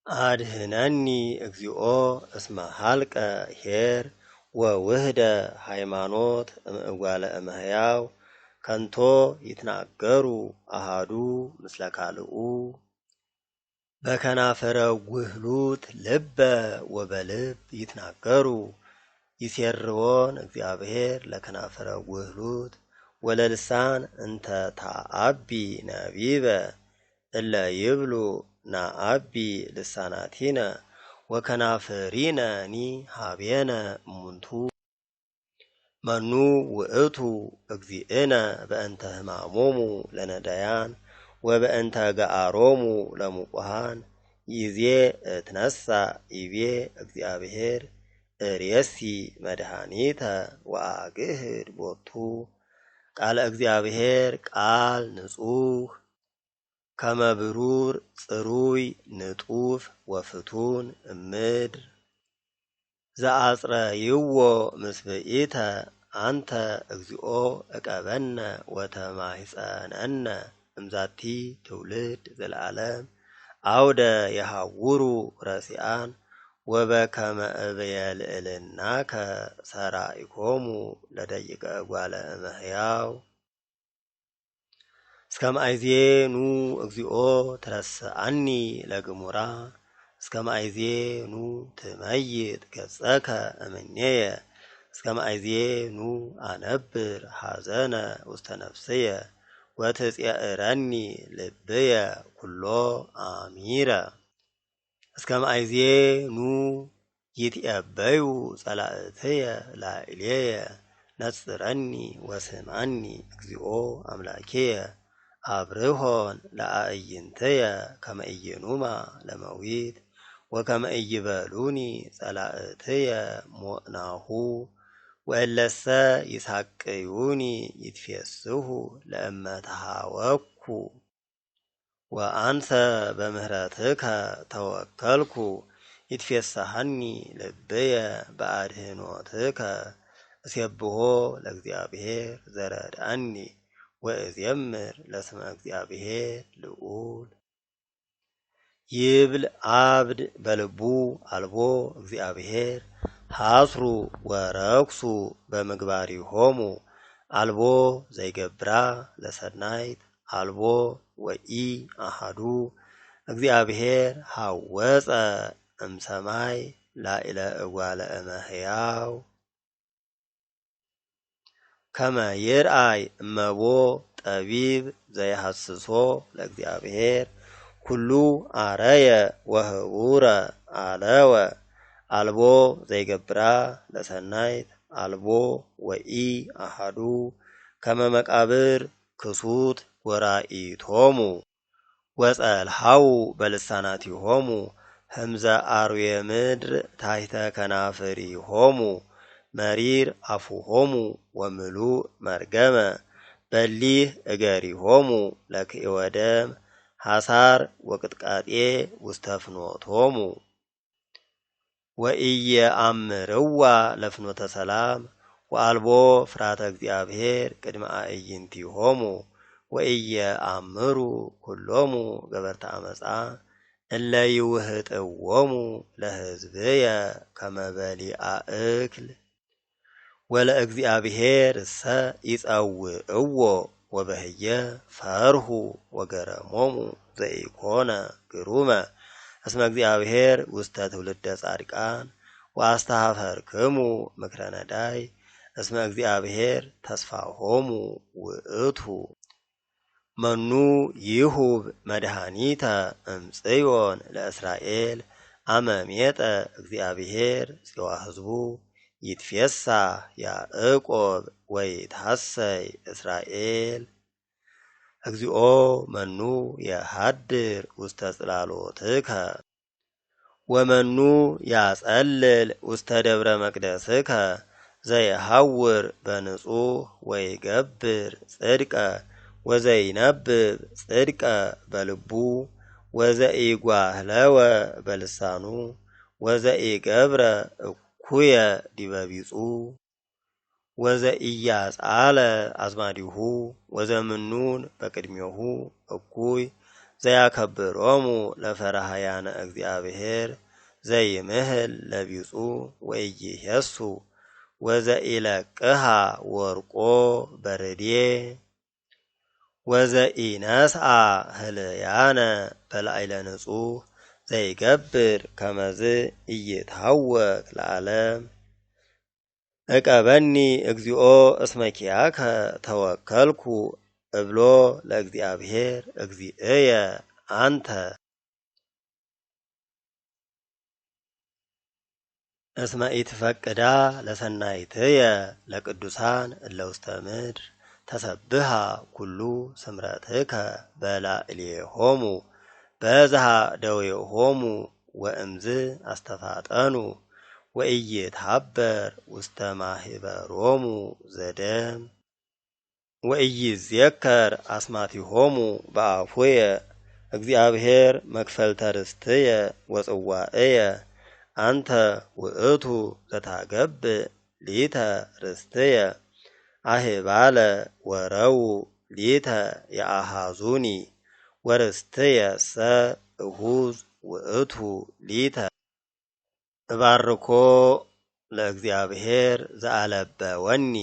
አድህነኒ እግዚኦ እስመ ሀልቀ ኄር ወውህደ ሃይማኖት እምእጓለ እመሕያው ከንቶ ይትናገሩ አሃዱ ምስለ ካልኡ በከናፈረ ጉህሉት ልበ ወበልብ ይትናገሩ ይሴርዎን እግዚአብሔር ለከናፈረ ጉህሉት ወለልሳን እንተ ታአቢ ነቢበ እለ ይብሉ ናአቢ ልሳናቲነ ወከናፍሪነኒ ሀቤነ እሙንቱ መኑ ውእቱ እግዚእነ በእንተ ሕማሞሙ ለነዳያን ወበእንተ ገአሮሙ ለሙቁሃን ይዜ እትነሣ ይቤ እግዚአብሔር እሬሲ መድኃኒተ ወአግህድ ቦቱ ቃለ እግዚአብሔር ቃል ንጹሕ ከመ ብሩር ጽሩይ ንጡፍ ወፍቱን እምድር ዘአጽረይዎ ምስብኢተ አንተ እግዚኦ እቀበነ ወተማሂፀነነ እምዛቲ ትውልድ ዘለዓለም አውደ የሐውሩ ረሲአን ወበከመ እብየልዕልናከ ሰራኢኮሙ ለደቂቀ እጓለ እመሕያው እስከ መዓይዜ ኑ እግዚኦ ትረስዓኒ ለግሙራ እስከ መዓይዜ ኑ ትመይጥ ገጸከ እምኔየ እስከ መዓይዜ ኑ አነብር ሐዘነ ውስተ ነፍስየ ወትጼእረኒ ልብየ ኩሎ አሚረ እስከ መዓይዜ ኑ ይትዔበዩ ጸላእትየ ላዕሌየ ነጽረኒ ወስምዓኒ እግዚኦ አምላኬየ አብርሆን ለአዕይንትየ ከመ ኢይኑማ ለመዊት ወከመ ኢይበሉኒ ጸላእትየ ሞዕናሁ ወእለሰ ይሳቅዩኒ ይትፌስሑ ለእመ ተሃወኩ ወአንሰ በምህረትከ ተወከልኩ ይትፌስሐኒ ልብየ በአድኅኖትከ እሴብሖ ለእግዚአብሔር ዘረድአኒ ወእዜምር ለስመ እግዚአብሔር ልዑል ይብል አብድ በልቡ አልቦ እግዚአብሔር ሐስሩ ወረክሱ በምግባሪሆሙ አልቦ ዘይገብራ ለሰናይት አልቦ ወኢ አሃዱ እግዚአብሔር ሐወፀ እምሰማይ ላዕለ እጓለ እመሕያው ከመ ይርአይ እመቦ ጠቢብ ዘይሐስሶ ለእግዚአብሔር ኩሉ አረየ ወህቡረ አለወ አልቦ ዘይገብራ ለሰናይት አልቦ ወኢ አሃዱ ከመ መቃብር ክሱት ወራኢቶሙ ወጸልሐው በልሳናቲሆሙ ህምዘ አርዌ ምድር ታሕተ ከናፍሪሆሙ መሪር አፉሆሙ ወምሉእ መርገመ በሊህ እገሪሆሙ ለክእወ ደም ሐሳር ወቅጥቃጤ ውስተ ፍኖቶሙ ወኢየአምርዋ ለፍኖተ ሰላም ወአልቦ ፍርሃተ እግዚአብሔር ቅድመ አዕይንቲሆሙ ወኢየአምሩ ኩሎሙ ገበርተ አመፃ እለ ይውህጥዎሙ ለሕዝብየ ከመ በሊአ እክል ወለእግዚአብሔር እሰ ይጸውዕዎ ወበህየ ፈርሁ ወገረሞሙ ዘኢኮነ ግሩመ እስመ እግዚአብሔር ውስተ ትውልደ ጻድቃን ወአስተኀፈርክሙ ምክረ ነዳይ እስመ እግዚአብሔር ተስፋሆሙ ውእቱ መኑ ይሁብ መድኃኒተ እምጽዮን ለእስራኤል አመ ሜጠ እግዚአብሔር ጽዋ ሕዝቡ ይትፌሳህ ያዕቆብ ወይትሐሰይ እስራኤል እግዚኦ መኑ የሃድር ውስተ ጽላሎትከ ወመኑ ያጸልል ውስተ ደብረ መቅደስከ ዘይሐውር በንጹሕ ወይገብር ጽድቀ ወዘይነብብ ጽድቀ በልቡ ወዘኢጓህለወ በልሳኑ ወዘኢገብረ እኩየ ዲበ ቢጹ ወዘኢያጻለ አዝማዲሁ ወዘምኑን በቅድሜሁ እኩይ ዘያከብሮሙ ለፈራህያነ እግዚአብሔር ዘይምህል ለቢጹ ወኢይሄሱ ወዘኢለቅሃ ወርቆ በርዴ ወዘኢነስአ ህልያነ በላዕለ ንጹሕ ዘይገብር ከመዝ ኢይታወክ ለዓለም እቀበኒ እግዚኦ እስመ ኪያከ ተወከልኩ እብሎ ለእግዚአብሔር እግዚእየ አንተ እስመ ኢትፈቅዳ ለሰናይትየ ለቅዱሳን እለ ውስተ ምድር ተሰብሃ ኩሉ ስምረትከ በላዕሌሆሙ በዝሃ ደዌሆሙ ወእምዝ አስተፋጠኑ ወኢይትሃበር ውስተ ማህበሮሙ ዘደም ወኢይዜከር አስማቲሆሙ በአፉየ እግዚአብሔር መክፈልተ ርስትየ ወጽዋዕየ አንተ ውእቱ ዘታገብእ ሊተ ርስትየ አህባለ ወረው ሊተ የአሃዙኒ ወርስትየ ሰ እሁዝ ውእቱ ሊተ እባርኮ ለእግዚአብሔር ዘአለበወኒ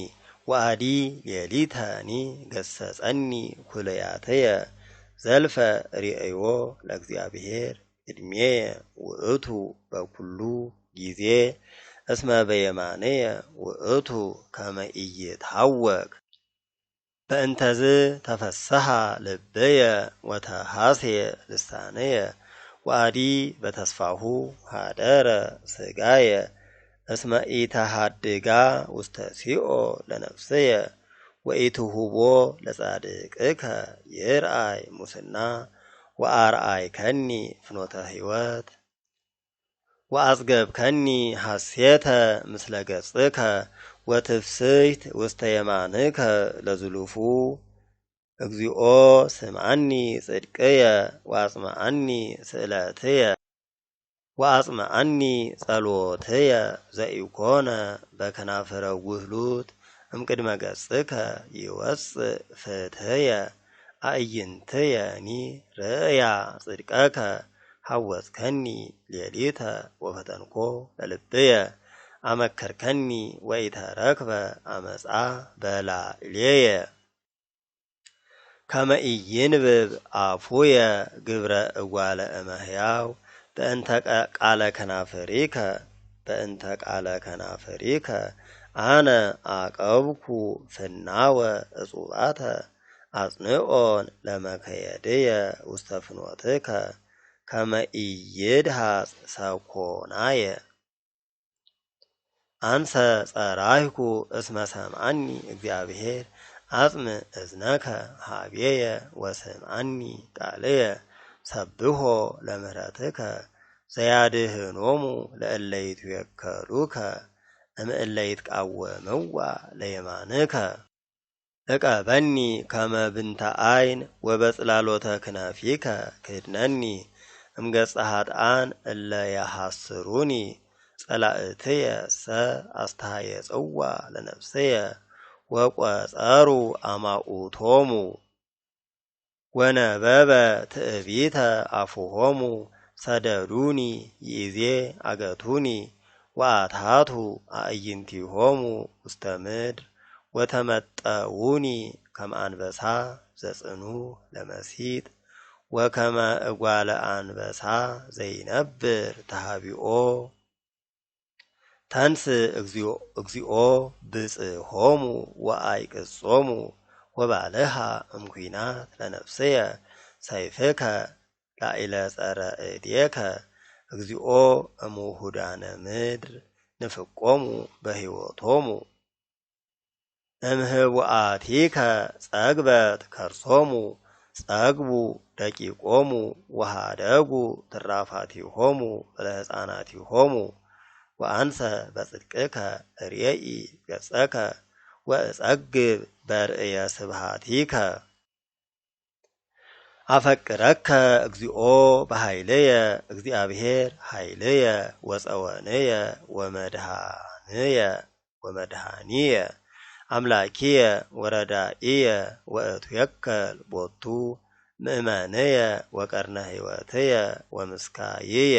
ወአዲ ሌሊተኒ ገሰጸኒ ኩለያተየ ዘልፈ ርእዮ ለእግዚአብሔር ዕድሜየ ውእቱ በኩሉ ጊዜ እስመ በየማንየ ውእቱ ከመ ኢይትሃወክ በእንተዝ ተፈስሐ ልብየ ወተሐስየ ልሳነየ ወአዲ በተስፋሁ ሀደረ ሥጋየ እስመ ኢተሃድጋ ውስተ ሲኦል ለነፍስየ ወኢትሁቦ ለጻድቅከ ይርአይ ሙስና ወአርአይከኒ ፍኖተ ሕይወት ወአጽገብከኒ ሐሴተ ምስለ ገጽከ ወትፍስሕት ውስተ የማንከ ለዝሉፉ እግዚኦ ስምዓኒ ጽድቅየ ወአጽምዓኒ ስእለትየ ወአጽምዓኒ ጸሎትየ ዘኢኮነ በከናፍረ ውህሉት እምቅድመ ገጽከ ይወፅእ ፍትሕየ አዕይንትየኒ ርእያ ጽድቀከ ሐወጽከኒ ሌሊተ ወፈተንኮ ለልብየ አመከርከኒ ወኢተረክበ አመፃ በላዕሌየ ከመ ኢይንብብ አፉየ ግብረ እጓለ እመሕያው በእንተ ቃለ ከናፍሪከ አነ አቀብኩ ፍናወ እጹባተ አጽንዖን ለመከየድየ ውስተ ፍኖትከ ከመ ኢይድሃጽ ሰኮናየ አንሰ ጸራይኩ እስመ ሰምዓኒ እግዚአብሔር አጽም እዝነከ ሀቤየ ወስምዓኒ ቃልየ ሰብሖ ለምህረትከ ዘያድህኖሙ ለእለ ይትዌከሉከ እምእለ ይትቃወምዋ ለየማንከ እቀበኒ ከመ ብንተ ዓይን ወበጽላሎተ ክናፊከ ክድነኒ እምገጸ ኃጥኣን እለ ያሐስሩኒ ጸላእትየ ሰ አስተሃየጽዋ ለነፍስየ ወቈጸሩ አማኡቶሙ ወነበበ ትዕቢተ አፉሆሙ ሰደዱኒ ይእዜ አገቱኒ ወአትሃቱ አዕይንቲሆሙ ውስተ ምድር ወተመጠውኒ ከመ አንበሳ ዘጽኑ ለመሲጥ ወከመ እጓለ አንበሳ ዘይነብር ተሃቢኦ ተንስ እግዚኦ ብጽሖሙ ወአይቅጾሙ ወባልሃ እምኲናት ለነፍስየ ሰይፍከ ላዕለ ጸረ እዴከ እግዚኦ እሙሁዳነ ምድር ንፍቆሙ በሕይወቶሙ እምህቡአቲከ ጸግበት ከርሶሙ ጸግቡ ደቂቆሙ ወሃደጉ ትራፋቲሆሙ ለሕፃናቲሆሙ ወአንሰ በጽድቅከ ርእይ ገጸከ ወእጸግብ በርእየ ስብሃቲከ አፈቅረከ እግዚኦ በኃይልየ እግዚአብሔር ኃይልየ ወጸወንየ ወመድኃኒየ አምላኪየ ወረዳኢየ ወእትዌከል ቦቱ ምእመንየ ወቀርነ ሕይወትየ ወምስካይየ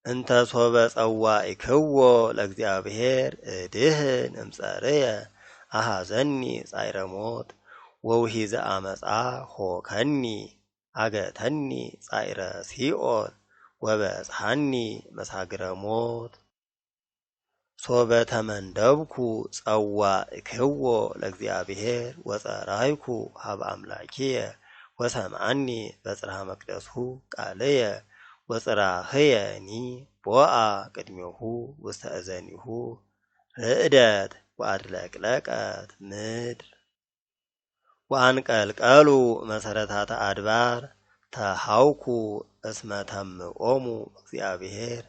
እንተ ሶበ ጸዋዕክዎ ለእግዚአብሔር እድህን እምጸርየ አሐዘኒ ጻዕረ ሞት ወውሒዘ አመፃ ሆከኒ አገተኒ ጻዕረ ሲኦል ወበጽሐኒ መሳግረ ሞት ሶበ ተመንደብኩ ጸዋዕክዎ ለእግዚአብሔር ወጸራይኩ ሀበ አምላኪየ ወሰምዐኒ በጽርሐ መቅደሱ ቃልየ ወጽራህየኒ ቦአ ቅድሜሁ ውስተ እዘኒሁ ርዕደት ወአድለቅለቀት ምድር ወአንቀልቀሉ መሰረታተ አድባር ተሃውኩ እስመ ተምኦሙ እግዚአብሔር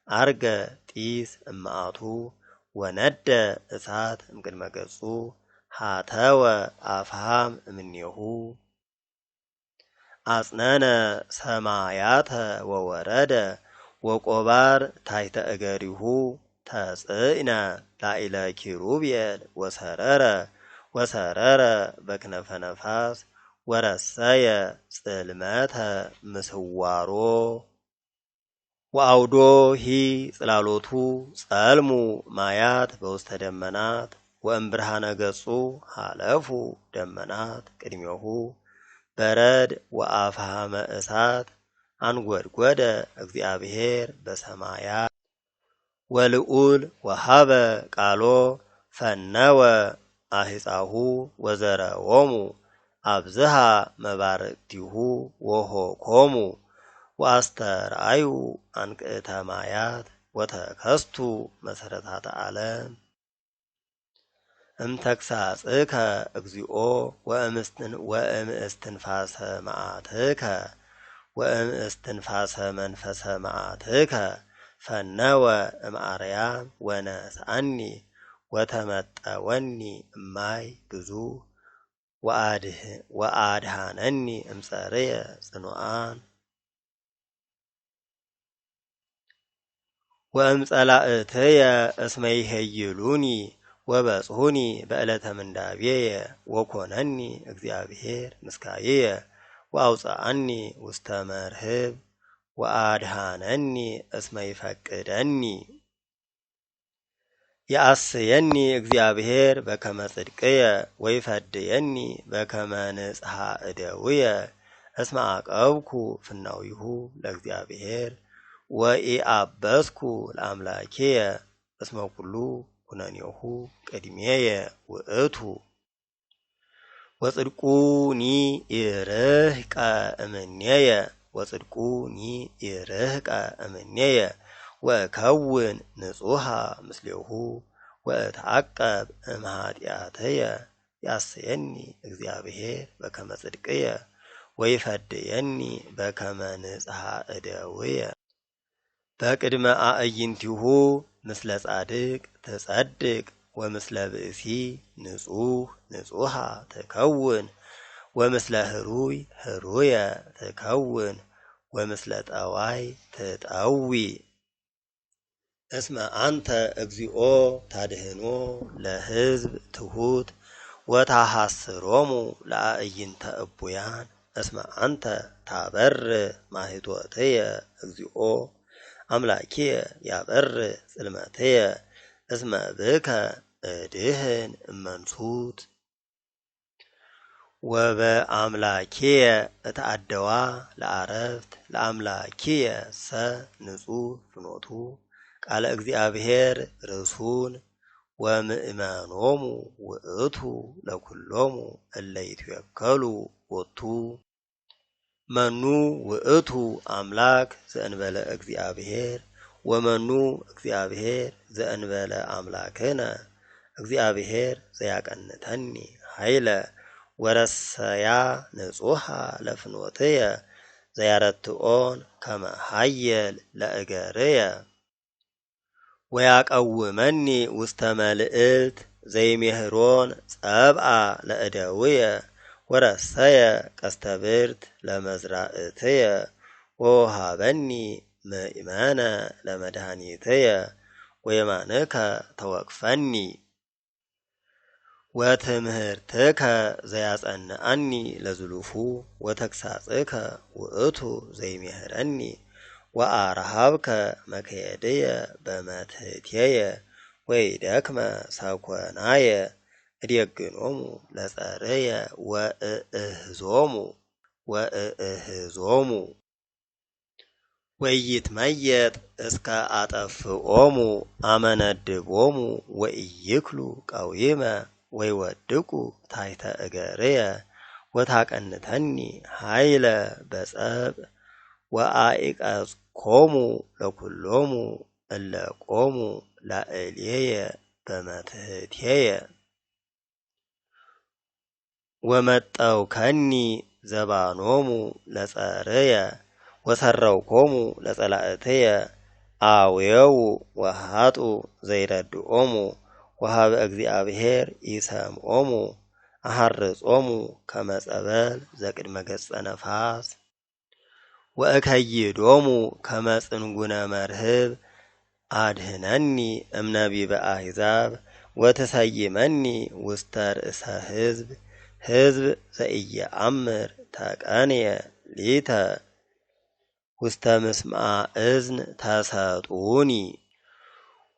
አርገ ጢስ እምአቱ ወነደ እሳት እምቅድመ ገጹ ሃተወ አፍሃም እምኔሁ አጽነነ ሰማያተ ወወረደ ወቆባር ታሕተ እገሪሁ ተጽእነ ላዕለ ኪሩቤል ወሰረረ በክነፈ ነፋስ ወረሰየ ጽልመተ ምስዋሮ ወአውዶ ሂ ጽላሎቱ ጸልሙ ማያት በውስተ ደመናት ወእምብርሃነ ገጹ ሃለፉ ደመናት ቅድሜሁ በረድ ወአፍሃመ እሳት አንጐድጐደ እግዚአብሔር በሰማያት ወልዑል ወሃበ ቃሎ ፈነወ አሂጻሁ ወዘረዎሙ አብዝሃ መባርቅቲሁ ወሆኮሙ ወአስተርአዩ አንቅዕተ ማያት ወተከስቱ መሰረታተ ዓለም እምተግሣጽከ እግዚኦ ወእምእስትንፋሰ መዓትከ ወእምእስትንፋሰ መንፈሰ መዓትከ ፈነወ እምአርያም ወነስአኒ ወተመጠወኒ እማይ ብዙ ወአድኀነኒ እምጸርየ ጽኑዓን ወእምጸላእትየ እስመ ይሄይሉኒ ወበጽሑኒ በዕለተ ምንዳቤየ ወኮነኒ እግዚአብሔር ምስካየየ ወአውፅአኒ ውስተ መርህብ ወአድኀነኒ እስመ ይፈቅደኒ ያአስየኒ እግዚአብሔር በከመ ጽድቅየ ወይፈድየኒ በከመ ንጽሐ እደውየ እስመ አቀብኩ ፍናዊሁ ለእግዚአብሔር ወኢአበስኩ ለአምላኪየ እስመ ኩሉ ኩነኔሁ ቅድሜየ ውእቱ ወጽድቁኒ ይርህቀ እምኔየ ወእከውን ንጹሐ ምስሌሁ ወእትዐቀብ እምኃጢአትየ ያስየኒ እግዚአብሔር በከመ ጽድቅየ ወይፈድየኒ በከመ ንጽሐ እደውየ በቅድመ አዕይንቲሁ ምስለ ጻድቅ ትጸድቅ ወምስለ ብእሲ ንጹሐ ትከውን ወምስለ ህሩይ ህሩየ ትከውን ወምስለ ጠዋይ ትጠዊ እስመ አንተ እግዚኦ ታድህኖ ለሕዝብ ትሑት ወታሐስሮሙ ለአዕይንተ እቡያን እስመ አንተ ታበርህ ማኅቶትየ እግዚኦ አምላኪየ ያበርህ ጽልመትየ እስመ ብከ እድህን እመንሱት ወበአምላኪየ እትአደዋ ለአረፍት ለአምላኪየ ሰ ንጹሕ ፍኖቱ ቃለ እግዚአብሔር ርሱን ወምእመኖሙ ውእቱ ለኵሎሙ እለ ይትወከሉ ቦቱ መኑ ውእቱ አምላክ ዘእንበለ እግዚአብሔር ወመኑ እግዚአብሔር ዘእንበለ አምላክነ እግዚአብሔር ዘያቀንተኒ ኃይለ ወረሰያ ንጹሐ ለፍኖትየ ዘያረትዖን ከመ ኃየል ለእገርየ ወያቀውመኒ ውስተ መልዕልት ዘይሜህሮን ጸብአ ለእደውየ ወረሰየ ቀስተ ብርት ለመዝራእትየ ወወሃበኒ ምእመነ ለመድኃኒትየ ወየማንከ ተወክፈኒ ወትምህርትከ ዘያጸንዐኒ ለዝሉፉ ወተግሳጽከ ውእቱ ዘይሜህረኒ ወአርሃብከ መክየድየ በመትሕትየ ወይደክመ ሰኮናየ እዴግኖሙ ለጸርየ ወእእህዞሙ ወኢይትመየጥ እስከ አጠፍኦሙ አመነድቦሙ ወኢይክሉ ቀዊመ ወይወድቁ ታሕተ እገርየ ወታቀንተኒ ኃይለ በጸብእ ወአኢቀጽኮሙ ለኵሎሙ እለ ቆሙ ላዕሌየ በመትሕትየ ወመጠውከኒ ዘባኖሙ ለጸርየ ወሰረውኮሙ ለጸላእትየ አውየው ወሃጡ ዘይረድኦሙ ወሀበ እግዚአብሔር ኢሰምዖሙ አሐርጾሙ ከመ ጸበል ዘቅድመ ገጸ ነፋስ ወእከይዶሙ ከመ ጽንጉነ መርህብ አድኅነኒ እምነቢበ አሕዛብ ወትሰይመኒ ውስተ ርእሰ ሕዝብ ዘኢየአምር ተቀንየ ሊተ ውስተ ምስምዐ እዝን ተሰጡኒ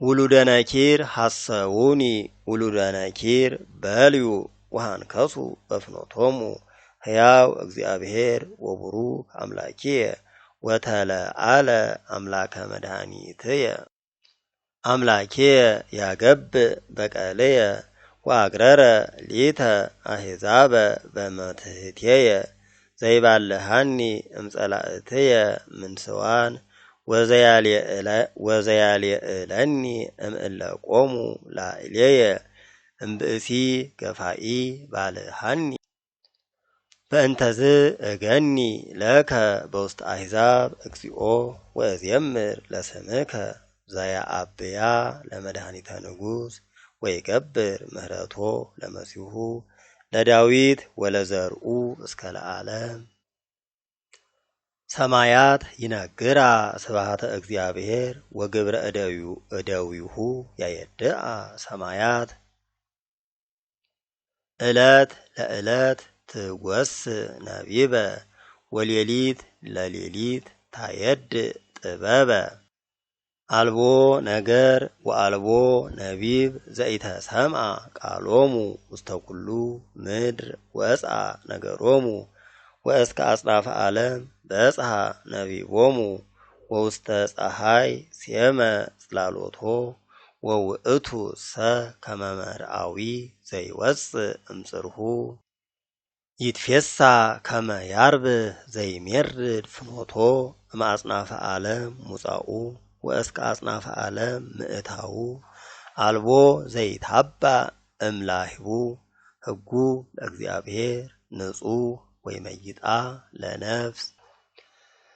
ውሉደ ነኪር ሐሰውኒ ውሉደ ነኪር በልዩ ወሃንከሱ በፍኖቶሙ ሕያው እግዚአብሔር ወቡሩክ አምላኪየ ወተለዓለ አምላከ መድኃኒትየ አምላኪየ ያገብእ በቀልየ ወአግረረ ሊተ አሕዛበ በመትሕትየ ዘይባልሐኒ እምጸላእትየ ምንስዋን ወዘያልየእለኒ እምእለ ቆሙ ላዕሌየ እምብእሲ ገፋኢ ባልሐኒ በእንተዝ እገኒ ለከ በውስተ አሕዛብ እግዚኦ ወእዜምር ለስምከ ዘያአብያ ለመድኃኒተ ንጉሥ ወይገብር ምህረቶ ለመሲሑ ለዳዊት ወለዘርኡ እስከ ለዓለም። ሰማያት ይነግራ ስብሐተ እግዚአብሔር ወግብረ እደዊሁ ያየድአ ሰማያት ዕለት ለዕለት ትጐስእ ነቢበ ወሌሊት ለሌሊት ታየድእ ጥበበ አልቦ ነገር ወአልቦ ነቢብ ዘኢተሰምዐ ቃሎሙ ውስተ ኩሉ ምድር ወጽአ ነገሮሙ ወእስከ አጽናፈ ዓለም በጽሐ ነቢቦሙ ወውስተ ፀሐይ ሴመ ጽላሎቶ ወውእቱ ሰ ከመ መርአዊ ዘይወፅእ እምጽርሑ ይትፌሳ ከመ ያርብህ ዘይሜርድ ፍኖቶ እምአጽናፈ ዓለም ሙጻኡ ወእስከ አጽናፈ ዓለም ምእታው አልቦ ዘይታባእ እምላሂቡ ሕጉ ለእግዚአብሔር ንጹሕ ወይመይጣ ለነፍስ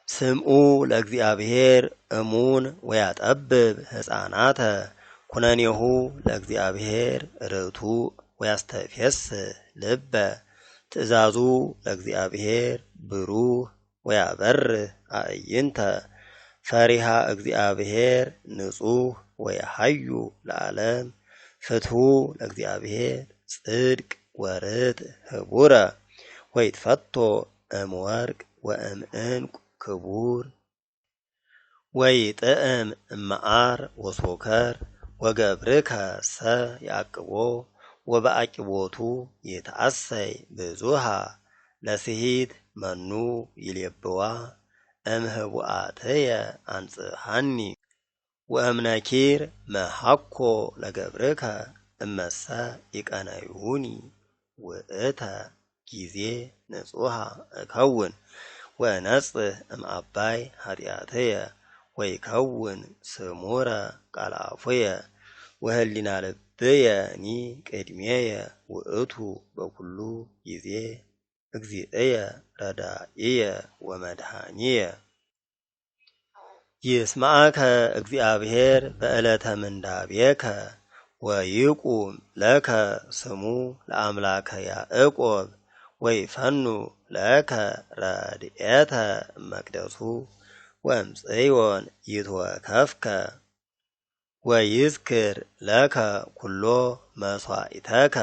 ስምዑ ለእግዚአብሔር እሙን ወያጠብብ ሕፃናተ ኩነኔሁ ለእግዚአብሔር ርቱዕ ወያስተፌስሕ ልበ ትእዛዙ ለእግዚአብሔር ብሩህ ወያበርህ አዕይንተ ፈሪሃ እግዚአብሔር ንጹሕ ወየሐዩ ለዓለም ፍትሑ ለእግዚአብሔር ጽድቅ ወርትዕ ህቡረ ወይትፈቶ እምወርቅ ወእምዕንቁ ክቡር ወይጥዕም እመዓር ወሶከር ወገብርከ ሰ ያዕቅቦ ወበአቂቦቱ ይትአሰይ ብዙሃ ለስሂት መኑ ይሌብዋ እምህቡአትየ አንጽሐኒ ወእምነኪር መሐኮ ለገብርከ እመሰ ይቀነዩኒ ውእተ ጊዜ ንጹሐ እከውን ወነጽህ እምአባይ ኃጢአትየ ወይከውን ስሙረ ቃለ አፉየ ወህሊና ልብየኒ ቅድሜየ ውእቱ በኩሉ ጊዜ እግዚእየ ረዳኢየ ወመድኃኒየ ይስማዓከ እግዚአብሔር በዕለተ ምንዳቤከ ወይቁም ለከ ስሙ ለአምላከ ያዕቆብ ወይፈኑ ለከ ረድኤተ መቅደሱ ወእምጽዮን ይትወከፍከ ወይዝክር ለከ ኩሎ መሥዋዕተከ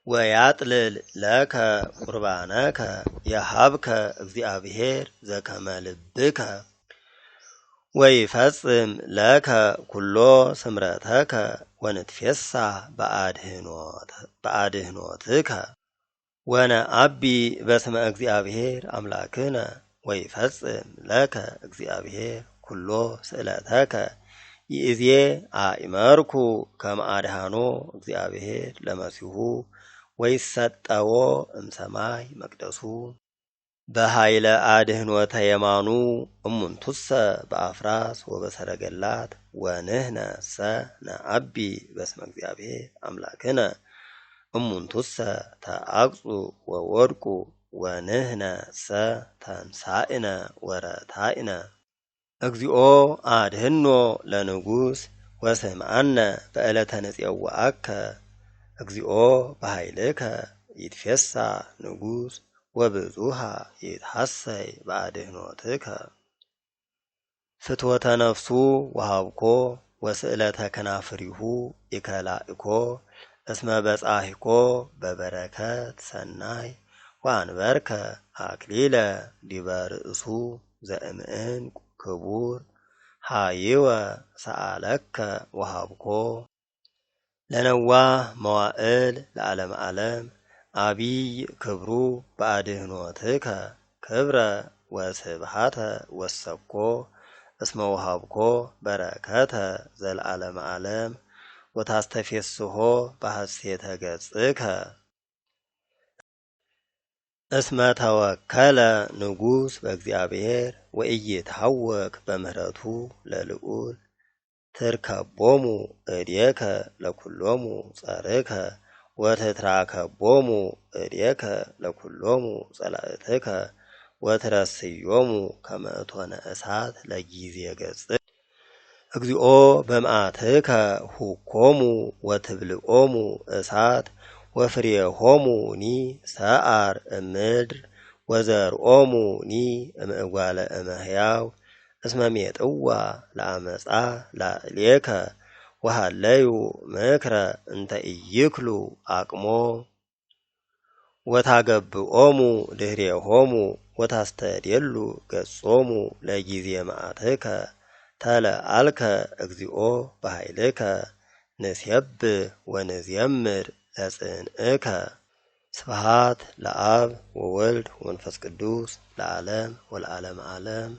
ወያጥልል ለከ ቁርባነከ የሃብከ እግዚአብሔር ዘከመ ልብከ ወይፈጽም ለከ ኩሎ ስምረተከ ወንትፌሳህ በአድህኖትከ ወነአቢ በስመ እግዚአብሔር አምላክነ ወይፈጽም ለከ እግዚአብሔር ኩሎ ስእለተከ ይእዜ አእመርኩ ከመ አድኃኖ እግዚአብሔር ለመሲሁ ወይሰጠዎ እምሰማይ መቅደሱ በኃይለ አድህኖተ የማኑ እሙንቱሰ በአፍራስ ወበሰረገላት ወንህነሰ ነአቢ በስመ እግዚአብሔር አምላክነ እሙንቱሰ ተአቅጹ ወወድቁ ወንህነሰ ተንሳእነ ወረታእነ እግዚኦ አድህኖ ለንጉሥ ወስምዓነ በዕለተ ንፄውዐከ እግዚኦ በኃይልከ ይትፌሳህ ንጉሥ ወብዙሃ ይትሐሰይ በአድህኖትከ ፍትወተ ነፍሱ ወሃብኮ ወስእለተ ከናፍሪሁ ይከላእኮ እስመ በጻሕኮ በበረከት ሰናይ ወአንበርከ አክሊለ ዲበ ርእሱ ዘእምዕንቁ ክቡር ሃይወ ሰአለከ ወሃብኮ ለነዋህ መዋዕል ለዓለመ ዓለም አቢይ ክብሩ በአድህኖትከ ክብረ ወስብሃተ ወሰኮ እስመ ወሃብኮ በረከተ ዘለዓለመ ዓለም ወታስተፌስሖ በሐሴተ ገጽከ እስመ ተወከለ ንጉሥ በእግዚአብሔር ወኢይትሐወክ በምህረቱ ለልዑል ትርከቦሙ እዴከ ለኵሎሙ ጸርከ ወትትራከቦሙ እዴከ ለኵሎሙ ጸላእትከ ወትረስዮሙ ከመ እቶነ እሳት ለጊዜ ገጽ እግዚኦ በመዓትከ ሁኮሙ ወትብልዖሙ እሳት ወፍሬሆሙኒ ሰዓር እምድር ወዘርኦሙኒ እምእጓለ እመሕያው እስመ ሜጥዋ ለአመፃ ላዕሌከ ወሃለዩ ምክረ እንተ ኢይክሉ አቅሞ ወታገብኦሙ ድኅሬሆሙ ወታስተድየሉ ገጾሙ ለጊዜ መዓትከ ተለአልከ እግዚኦ በኃይልከ ንሴብሕ ወንዜምር ለጽንዕከ ስብሐት ለአብ ወወልድ ወመንፈስ ቅዱስ ለዓለም ወለዓለመ ዓለም